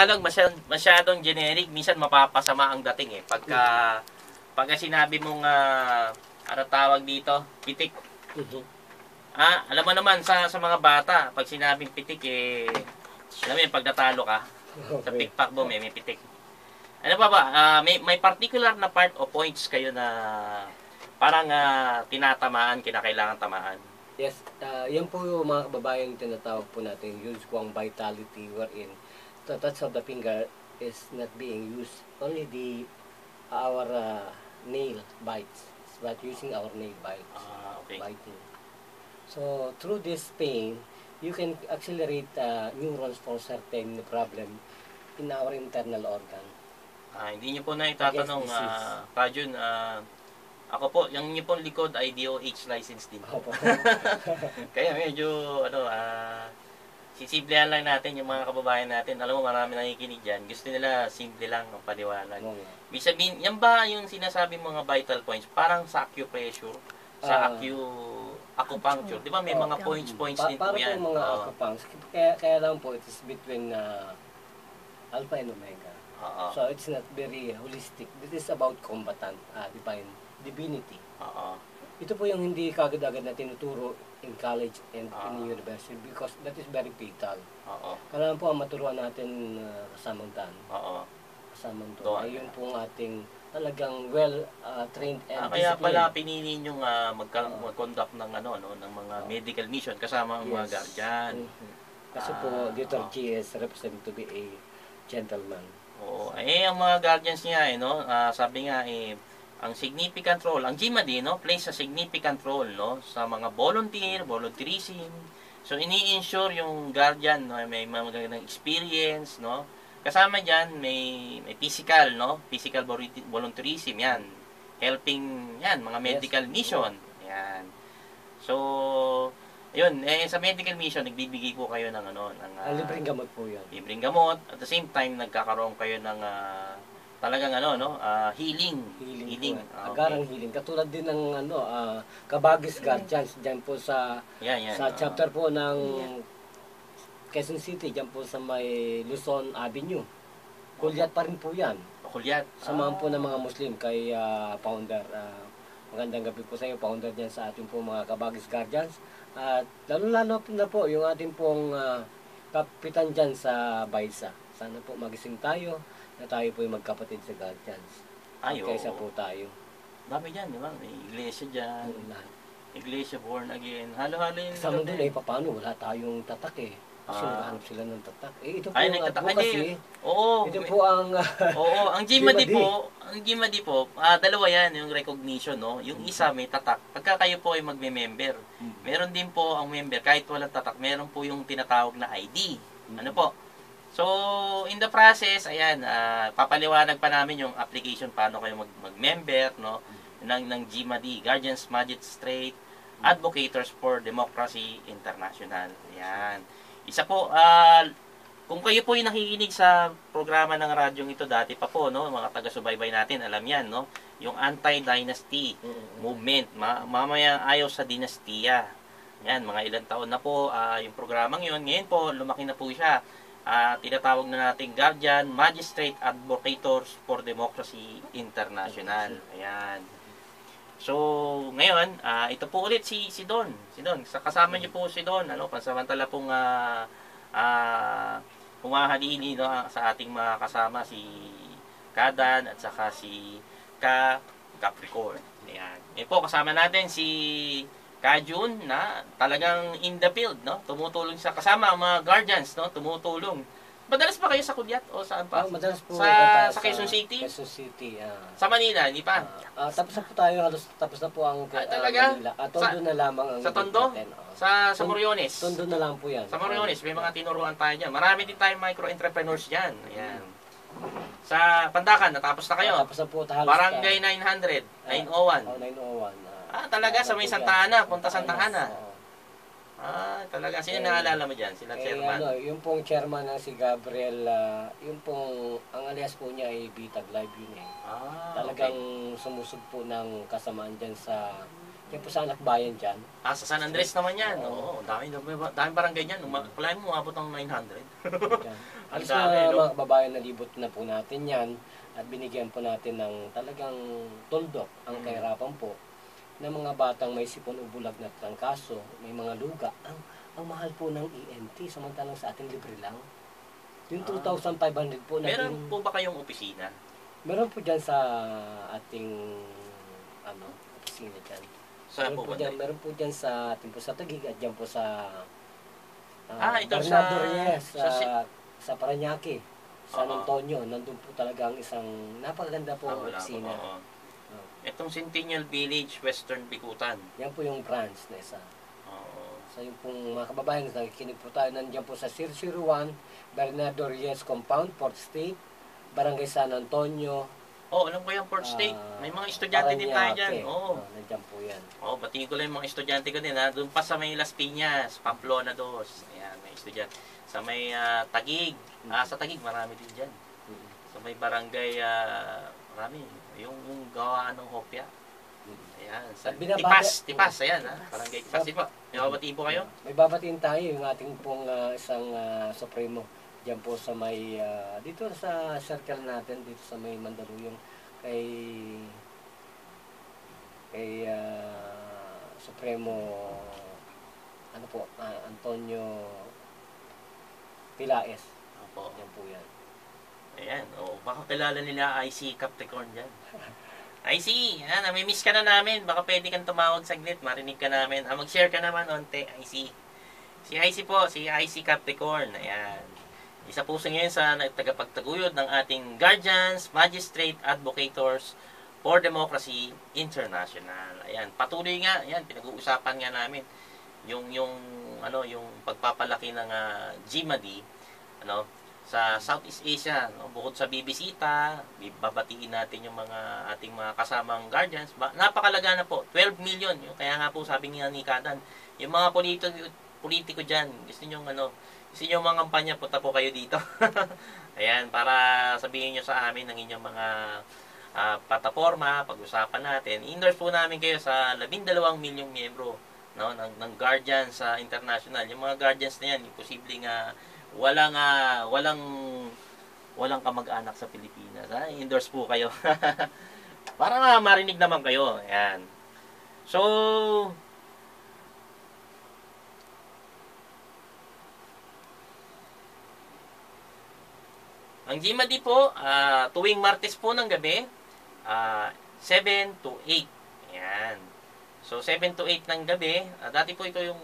Tagalog masyadong generic, minsan mapapasama ang dating eh. Pagka sinabi mong ano tawag dito, pitik. Alam mo naman sa mga bata, pag sinabing pitik eh, alam mo yun, pag natalo ka, sa pickpack mo may pitik. Ano pa ba? May particular na part o points kayo na parang tinatamaan, kinakailangan tamaan? Yes, yan po yung mga kababayang tinatawag po natin, use ko ang vitality wherein the touch of the finger is not being used, only our nail bites, but using our nail bites, Okay. biting. So through this pain, you can accelerate neurons for certain problem in our internal organ. Hindi niyo po na itatanong, Kajun, ako po, yung niyo pong likod ay DOH license din po. Kaya medyo, sisimplehan lang natin yung mga kababayan natin. Alam mo, marami nakikinig dyan. Gusto nila, simple lang ang paliwanag. Ibig sabihin, yan ba yung sinasabi mga vital points? Parang sa acupressure, sa acupuncture. Di ba may mga points din po yan? Para po mga acupuncture. Kaya lang po, it is between alpha and omega. So it's not very holistic. This is about combatant, divinity. Ito po yung hindi kagad-agad na tinuturo in college and in university because that is very vital. Kailangan po ang maturuan natin kasamang daan. Kasamang doon. Ayun po ang ating talagang well-trained and kaya pala pinili nyo mag-conduct ng ng mga medical mission kasama ang mga guardian. Kasi po, Dr. G is represented to be a gentleman. Ang mga guardians niya, sabi nga, ang significant role, ang GMAD, plays a significant role, sa mga volunteerism. So, ini-ensure yung guardian, may magandang experience, Kasama diyan may physical, physical volunteerism, yan. Helping, yan, mga medical mission, yan. So, yun, sa medical mission, nagbibigay po kayo ng libreng gamot po yan. Libreng gamot. At the same time, nagkakaroon kayo ng talagang healing. Healing. Agarang healing. Katulad din ng Kabagis Guardians dyan po sa chapter po ng Quezon City, dyan po sa may Luzon Avenue. Kulyat pa rin po yan. Kulyat. Samahan po ng mga Muslim kay founder. Magandang gabi po sa iyo, founder dyan sa ating po mga Kabagis Guardians. At lalo-lalo na po yung ating pong kapitan dyan sa Baysa. Sana po magising tayo na tayo po yung magkapatid sa Guardians. Kaysa po tayo. Dami dyan, di ba? May iglesia dyan. Iglesia born again. Halo-halo yun. Sa mundo na paano? Wala tayong tatak eh. Kasi naghahanap sila ng tatak. Ito po ang advocacy. Ito po ang ang GMAD po, dalawa yan yung recognition, Yung isa may tatak. Pagka kayo po ay magme-member, meron din po ang member, kahit walang tatak, meron po yung tinatawag na ID. Ano po? So, in the process, ayan, papaliwanag pa namin yung application paano kayo mag-member, ng GMAD, Guardians Magistrate Advocators for Democracy International. Ayan. Isa po, kung kayo po yung nakikinig sa programa ng radyong ito dati pa po, mga taga-subaybay natin, alam yan, yung anti-dynasty movement, mamaya ayaw sa dinastiya. Yan, mga ilang taon na po yung programang yun. Ngayon po, lumaki na po siya. Tinatawag na natin Guardian Magistrate Advocators for Democracy International. Ayan. So, ngayon, ito po ulit si Don. Kasama niyo po si Don. Pansamantala pong humahalili sa ating mga kasama si Kadan at saka si Capricorn. Ayan. Ngayon po, kasama natin si Kajun na talagang in the field, tumutulong sa kasama ang mga guardians, tumutulong. Madalas pa kayo sa Kulyat o saan pa? Madalas po sa Quezon City? Quezon City, Sa Manila, hindi pa? Tapos na po tayo, halos tapos na po ang talaga? Manila. Tondo na lamang ang sa Tondo? Sa Moriones? Tondo na lang po yan. Sa Moriones, may mga tinuruan tayo dyan. Marami din tayong micro-entrepreneurs dyan. Ayan. Sa Pandakan, natapos na kayo? Tapos na po. Barangay 900, 901. 901. Talaga sa may Santa Ana, punta Santa Ana. Talaga. Sino naalala mo dyan? Sila chairman? Yung pong chairman ng si Gabriel, yung pong, ang alias po niya ay Bitag Live yun eh. Talagang sumusog po ng kasamaan dyan sa Yan po sa anak bayan dyan. Sa San Andres naman yan. Oo, dami barangay dyan. Kalahin mo, umabot ng 900. Ang dami, mga kababayan, nalibot na po natin yan at binigyan po natin ng talagang tuldok ang kahirapan po ng mga batang may sipon o bulag na trangkaso, may mga luga. Ang mahal po ng EMT, samantalang sa ating libre lang. Yung 2,500 po. Meron po ba kayong opisina? Meron po dyan sa ating opisina dyan. Saan po ba? Meron po dyan sa ating po sa Taguig at dyan po sa ito Bernardo Reyes, sa Parañaque, San Antonio. Nandun po talaga ang isang napakaganda po opisina. Itong Centennial Village, Western Bikutan. Yan po yung branch na isa. So yung pong mga kababayan, nakikinig po tayo, nandiyan po sa 001 Bernardo Reyes Compound, Port State, Barangay San Antonio. Alam ko yan, Port State. May mga estudyante din tayo dyan. Nandiyan po yan. Batiin ko lang yung mga estudyante ko din. Doon pa sa may Las Piñas, Pamplona 2. Ayan, may estudyante. Sa may Taguig. Sa Taguig, marami din dyan. Sa may barangay, marami. Yung gawaan ng Hopia. Ayan. Sa Tipas. Ayan, barangay Tipas. May babatiin po kayo? May babatiin tayo yung ating pong isang Supremo. Diyan po sa may, dito sa circle natin, dito sa may Mandaluyong, kay Supremo, Antonio Pilaes. Diyan po yan. Ayan, baka kilala nila IC Capricorn dyan. IC, nami-miss ka na namin, baka pwede kang tumawag saglit, marinig ka namin. Mag-share ka naman, onte, IC. Si IC po, si IC Capricorn, ayan. Isa po sa ngayon sa tagapagtaguyod ng ating Guardians, Magistrate, Advocators for Democracy International. Ayan, patuloy nga, ayan, pinag-uusapan nga namin yung pagpapalaki ng GMAD, sa Southeast Asia, bukod sa bibisita, babatiin natin yung ating mga kasamang Guardians. Napakalaga na po, 12 million. Kaya nga po sabi ni Kadan, yung mga politiko diyan, gusto niyo mga kampanya, punta po kayo dito. Ayan, para sabihin niyo sa amin ng inyong mga plataforma, pag-usapan natin. I-endorse po namin kayo sa 12 milyong miyembro ng Guardians International. Yung mga Guardians na yan, posibleng walang kamag-anak sa Pilipinas. I-endorse po kayo. Para marinig naman kayo. Ayan. So, ang GMAD po, tuwing Martes po ng gabi, 7 to 8. Ayan. So, 7 to 8 ng gabi, dati po ito yung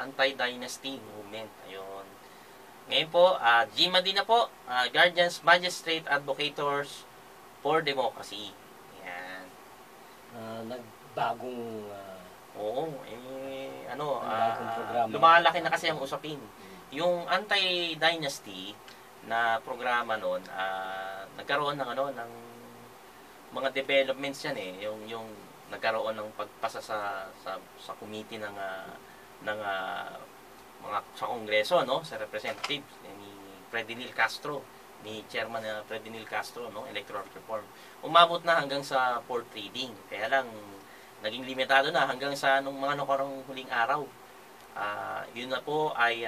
anti-dynasty movement. Ayun. Ngayon po, GMAD na po, Guardians, Magistrate, Advocators for Democracy. Ayan. Nagbagong programa. Lumalaki na kasi ang usapin. Yung anti-dynasty na programa noon, nagkaroon ng ng mga developments yan yung nagkaroon ng pagpasa sa committee ng mga sa Kongreso, sa representative ni Fredinil Castro, ni Chairman Fredinil Castro, electoral reform. Umabot na hanggang sa fourth reading. Kaya lang naging limitado na hanggang sa mga nakarang huling araw. Yun na po ay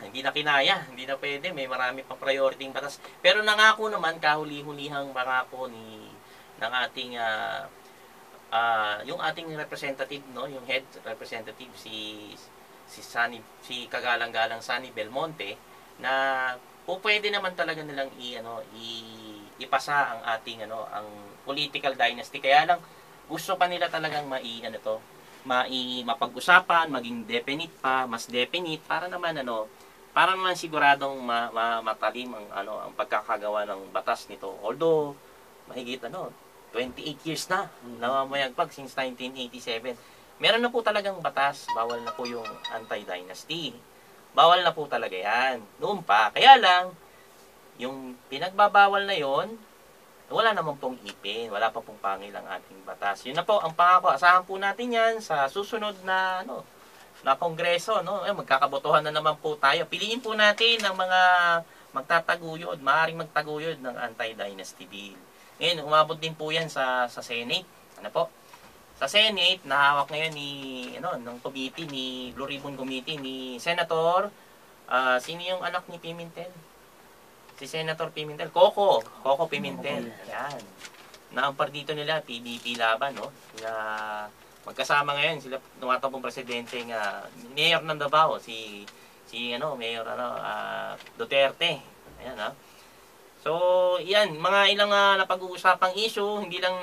hindi na kinaya, hindi na pwede, may marami pang priority batas. Pero nangako naman, kahuli-hulihang pangako ng ating yung ating representative, yung head representative si kagalang-galang Sunny Belmonte, na po pwede naman talaga nilang ipasa ang ating ang political dynasty. Kaya lang gusto pa nila talagang mapag-usapan, maging definite pa, mas definite, para naman siguradong matalim ang pagkakagawa ng batas nito. Although mahigit 28 years na namamayagpag since 1987. Meron na po talagang batas, bawal na po yung anti-dynasty. Bawal na po talaga yan. Noon pa. Kaya lang, yung pinagbabawal na yon, wala naman pong ipin, wala pa pong pangil ang ating batas. Yun na po ang pangako. Asahan po natin yan sa susunod na na kongreso, magkakabotohan na naman po tayo. Piliin po natin ang mga magtataguyod, maaaring magtaguyod ng anti-dynasty bill. Ngayon, umabot din po yan sa Senate. sa Senate, nahawak ngayon ni, ng committee, ni Blue Ribbon Committee, ni Senator, sino yung anak ni Pimentel? Si Senator Pimentel, Coco Pimentel. Yan. Na ang partito nila, PDP laban, no? Sila, magkasama ngayon, sila tumatapong presidente nga, Mayor ng Davao, si Mayor, Duterte. Ayan, ha? So, yan, mga ilang napag-uusapang issue, hindi lang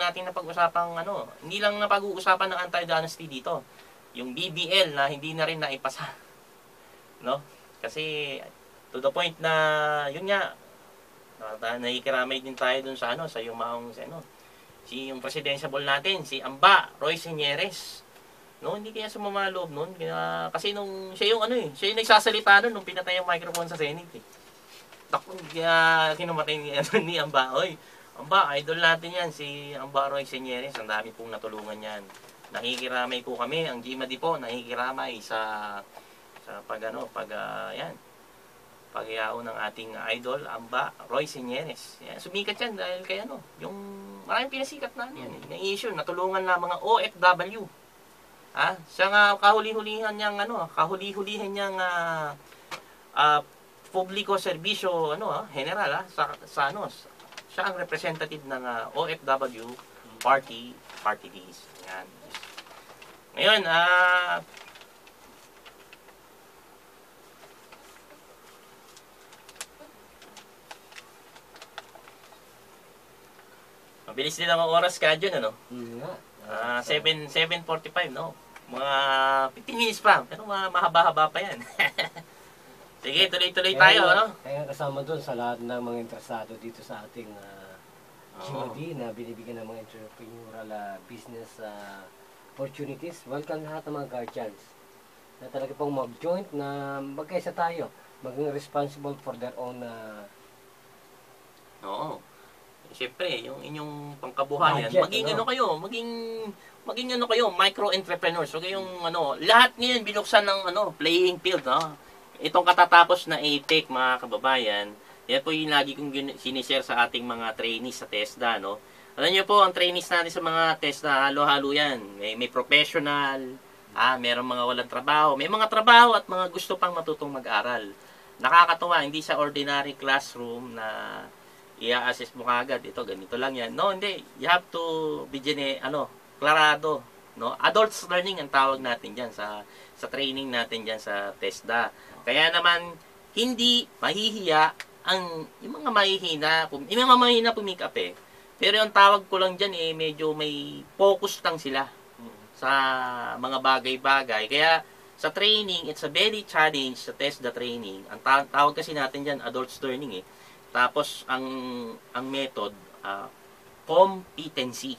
napag-uusapan ng anti-dynasty dito. Yung BBL na hindi na rin naipasa. No? Kasi, to the point na, yun nga, nakikiramay din tayo dun sa yung presidential natin, si Amba, Roy Señeres. No, hindi kaya sumama loob nun. Kasi siya yung nagsasalita nun nung pinatay yung microphone sa Senate. Kinumatay ni Amba. Oy, Amba, idol natin yan, si Amba Roy Señeres. Ang dami pong natulungan yan. Nakikiramay po kami, ang GMAD po, nakikiramay sa pagyao ng ating idol, Amba Roy Señeres. Yan, sumikat yan dahil kay yung maraming pinasikat na yan. Yung issue, natulungan na mga OFW. Siya nga kahuli-hulihan niyang publiko serbisyo general siya ang representative ng OFW party list. Yan. Ngayon, mabilis din ang oras ka dyan, 7:45, no? Mga 15 minutes pa, pero mahaba-haba pa yan. Sige, tuloy-tuloy tayo, no? Kaya kasama doon sa lahat ng mga interesado dito sa ating GMAD na binibigyan ng mga entrepreneurial business opportunities. Welcome lahat ng mga guardians na talaga pong mag-joint na magkaisa tayo, maging responsible for their own Oo. Siyempre, yung inyong pangkabuhayan, maging micro-entrepreneurs. So, lahat ngayon binuksan ng playing field, no? Itong katatapos na APEC, mga kababayan, yan po yung lagi kong sinishare sa ating mga trainees sa TESDA, no? Alam niyo po, ang trainees natin sa mga TESDA, halo-halo yan. May professional, merong mga walang trabaho, may mga trabaho at mga gusto pang matutong mag-aral. Nakakatuwa, hindi sa ordinary classroom na i-assess mo kagad, ito, ganito lang yan. No, hindi. You have to be klarado. No? Adults learning ang tawag natin dyan sa training natin dyan sa TESDA. Kaya naman, hindi mahihiya yung mga mahihina pumick up Pero yung tawag ko lang dyan medyo may focus lang sila sa mga bagay-bagay. Kaya sa training, it's a very challenge sa TESDA training. Ang tawag kasi natin dyan, adults learning Tapos, ang method, competency.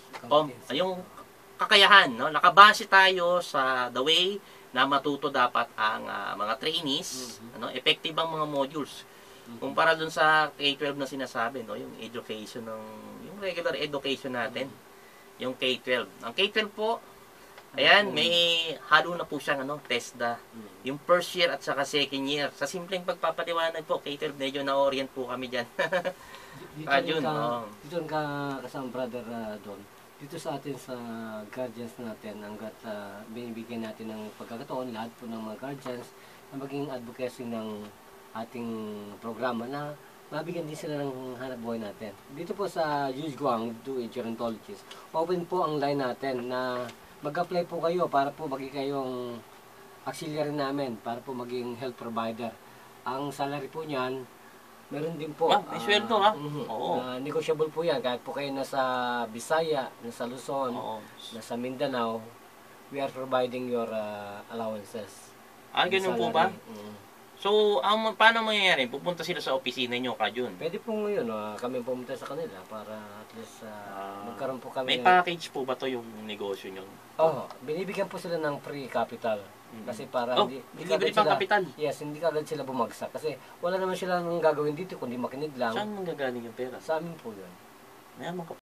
Yung kakayahan, no? Nakabase tayo sa the way na matuto dapat ang mga trainees, effective ang mga modules. Kumpara dun sa K-12 na sinasabi, no? Yung education yung regular education natin, yung K-12. Ang K-12 po, ayan, may halo na po siyang TESDA. Yung first year at saka second year. Sa simpleng pagpapaliwanag po, K-12, medyo na-orient po kami dyan. Dito ka kasama brother Don. Dito sa atin sa guardians natin, hanggat binibigyan natin ng pagkakataon, lahat po ng mga guardians na maging advocacy ng ating programa na mabigyan din sila ng hanap buhay natin. Dito po sa Yuzguang, to a gerontologist, open po ang line natin na mag-apply po kayo para po maging kayong auxiliary namin, para po maging health provider. Ang salary po niyan, meron din po. May sweldo Oo. Negotiable po yan. Kahit po kayo nasa Bisaya, nasa Luzon, nasa Mindanao, we are providing your allowances. Ganun po ba? So, paano mangyayari? Pupunta sila sa opisina nyo, Kajun? Pwede po ngayon, kami pumunta sa kanila para at least magkaroon po kami. May package po ba to yung negosyo nyo? Binibigyan po sila ng free capital. Kasi para binibigyan pang capital? Yes, hindi kagad sila bumagsak. Kasi wala naman silang gagawin dito kundi makinig lang. Saan manggagaling yung pera? Sa amin po yun. Mayaman ka